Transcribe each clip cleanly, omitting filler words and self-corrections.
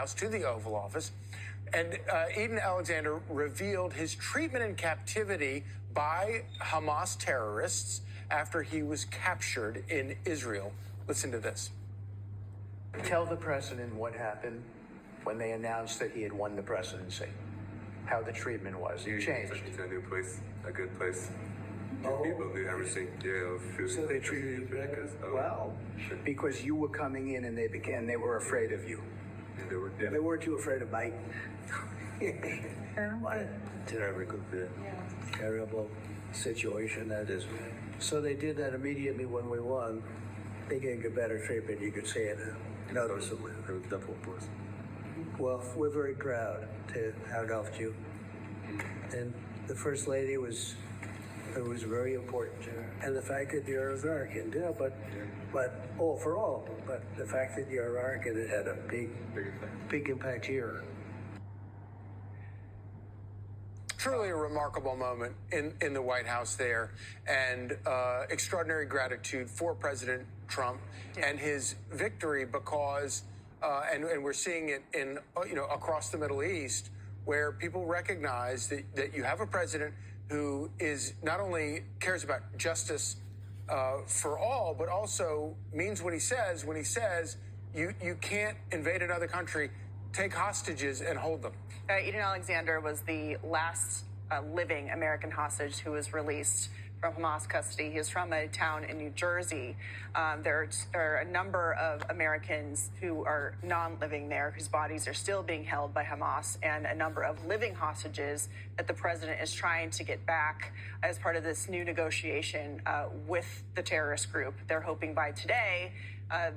House to the Oval Office. And Eden Alexander revealed his treatment in captivity by Hamas terrorists after he was captured in Israel. Listen to this. Tell the president what happened when they announced that he had won the presidency. How the treatment was. It changed. Took me to a new place, a good place. Oh. People knew everything. Yeah, So they treated you well because you were coming in and they were afraid of you. Yeah, They weren't too afraid of Mike. Terrible situation that is. So they did that immediately when we won. They gave you better treatment. You could see it noticeably. Well, we're very proud to have helped you. And the First Lady was very important to her. And the fact that you're American, but all for all. But the fact that you're American, it had a big impact here. Truly a remarkable moment in the White House there, and extraordinary gratitude for President Trump and his victory, because and we're seeing it in across the Middle East, where people recognize that you have a president who is not only cares about justice for all, but also means what he says when he says you can't invade another country, take hostages and hold them. Eden Alexander was the last living American hostage who was released from Hamas custody. He is from a town in New Jersey. There are a number of Americans who are non-living there, whose bodies are still being held by Hamas, and a number of living hostages that the president is trying to get back as part of this new negotiation with the terrorist group. They're hoping by today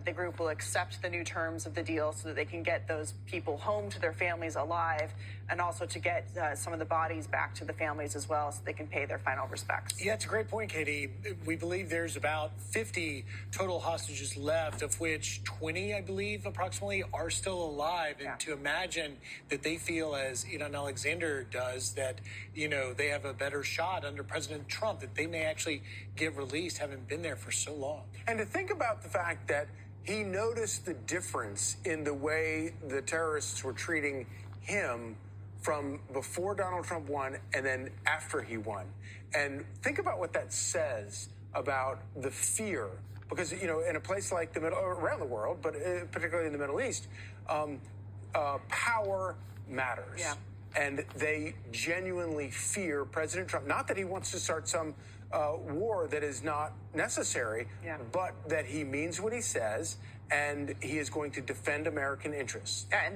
the group will accept the new terms of the deal so that they can get those people home to their families alive, and also to get some of the bodies back to the families as well so they can pay their final respects. Yeah, it's a great point, Katie. We believe there's about 50 total hostages left, of which 20, I believe, approximately, are still alive. And to imagine that they feel, as Edan Alexander does, that, they have a better shot under President Trump, that they may actually get released, having been there for so long. And to think about the fact that he noticed the difference in the way the terrorists were treating him from before Donald Trump won and then after he won. And think about what that says about the fear, because, in a place like the middle, around the world, but particularly in the Middle East, power matters. Yeah. And they genuinely fear President Trump. Not that he wants to start some war that is not necessary, but that he means what he says, and he is going to defend American interests. And